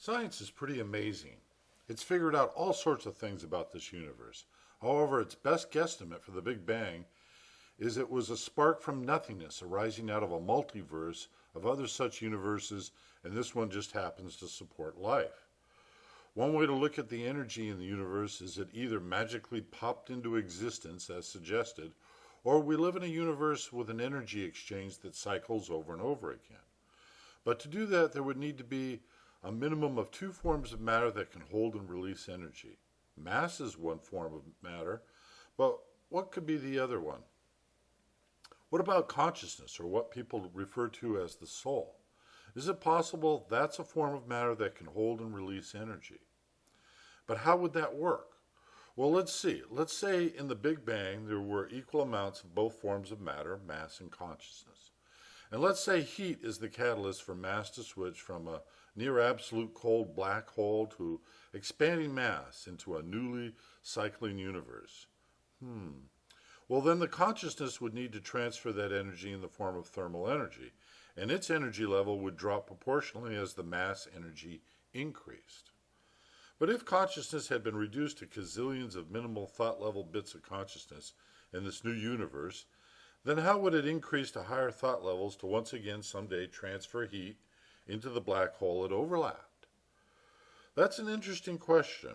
Science is pretty amazing. It's figured out all sorts of things about this universe. However, its best guesstimate for the Big Bang is it was a spark from nothingness arising out of a multiverse of other such universes, and this one just happens to support life. One way to look at the energy in the universe is it either magically popped into existence as suggested, or we live in a universe with an energy exchange that cycles over and over again. But to do that, there would need to be a minimum of two forms of matter that can hold and release energy. Mass is one form of matter, but what could be the other one? What about consciousness, or what people refer to as the soul? Is it possible that's a form of matter that can hold and release energy? But how would that work? Well, let's see. Let's say in the Big Bang there were equal amounts of both forms of matter, mass and consciousness. And let's say heat is the catalyst for mass to switch from a near absolute cold black hole to expanding mass into a newly cycling universe. Well, then the consciousness would need to transfer that energy in the form of thermal energy, and its energy level would drop proportionally as the mass energy increased. But if consciousness had been reduced to gazillions of minimal thought level bits of consciousness in this new universe, then how would it increase to higher thought levels to once again someday transfer heat into the black hole it overlapped? That's an interesting question.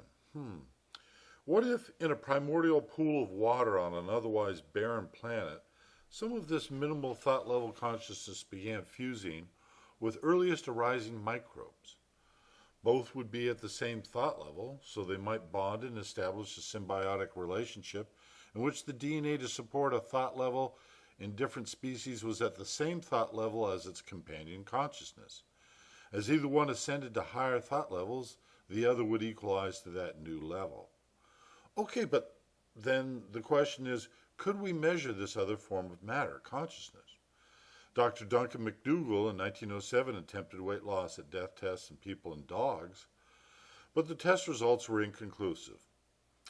What if in a primordial pool of water on an otherwise barren planet, some of this minimal thought level consciousness began fusing with earliest arising microbes? Both would be at the same thought level, so they might bond and establish a symbiotic relationship in which the DNA to support a thought level in different species was at the same thought level as its companion consciousness. As either one ascended to higher thought levels, the other would equalize to that new level. Okay, but then the question is, could we measure this other form of matter, consciousness? Dr. Duncan McDougall in 1907 attempted weight loss at death tests in people and dogs, but the test results were inconclusive.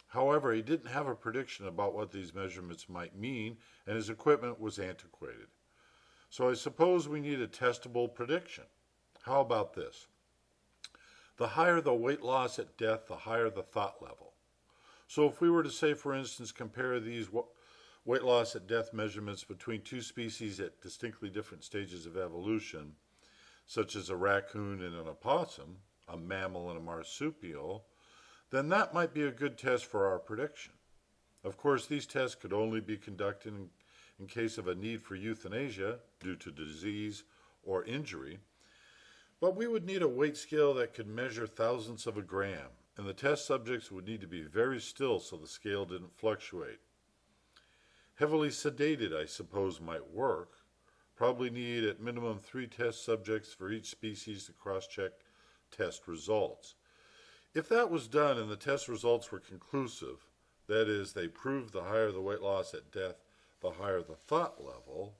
However, he didn't have a prediction about what these measurements might mean, and his equipment was antiquated. So I suppose we need a testable prediction. How about this? The higher the weight loss at death, the higher the thought level. So if we were to say, for instance, compare these weight loss at death measurements between two species at distinctly different stages of evolution, such as a raccoon and an opossum, a mammal and a marsupial, then that might be a good test for our prediction. Of course, these tests could only be conducted in case of a need for euthanasia due to disease or injury, but we would need a weight scale that could measure thousandths of a gram, and the test subjects would need to be very still so the scale didn't fluctuate. Heavily sedated, I suppose, might work. Probably need at minimum 3 test subjects for each species to cross-check test results. If that was done and the test results were conclusive, that is, they proved the higher the weight loss at death, the higher the thought level,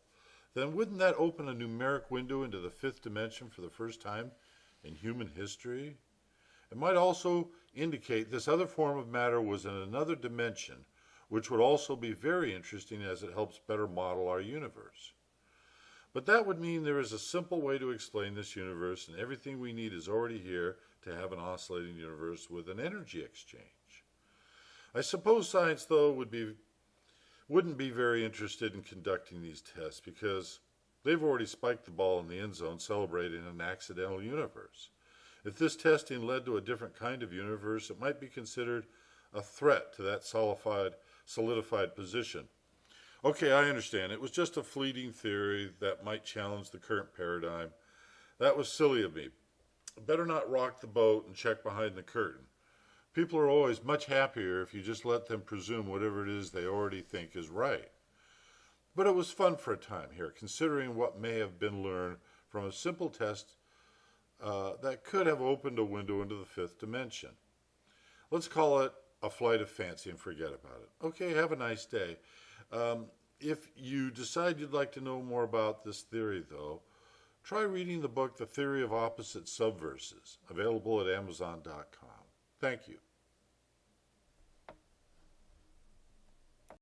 then wouldn't that open a numeric window into the 5th dimension for the first time in human history? It might also indicate this other form of matter was in another dimension, which would also be very interesting as it helps better model our universe. But that would mean there is a simple way to explain this universe, and everything we need is already here to have an oscillating universe with an energy exchange. I suppose science, though, wouldn't be very interested in conducting these tests because they've already spiked the ball in the end zone celebrating an accidental universe. If this testing led to a different kind of universe, it might be considered a threat to that solidified position. Okay, I understand. It was just a fleeting theory that might challenge the current paradigm. That was silly of me. Better not rock the boat and check behind the curtain. People are always much happier if you just let them presume whatever it is they already think is right. But it was fun for a time here, considering what may have been learned from a simple test that could have opened a window into the 5th dimension. Let's call it a flight of fancy and forget about it. Okay, have a nice day. If you decide you'd like to know more about this theory, though, try reading the book The Theory of Opposite Subverses, available at Amazon.com. Thank you.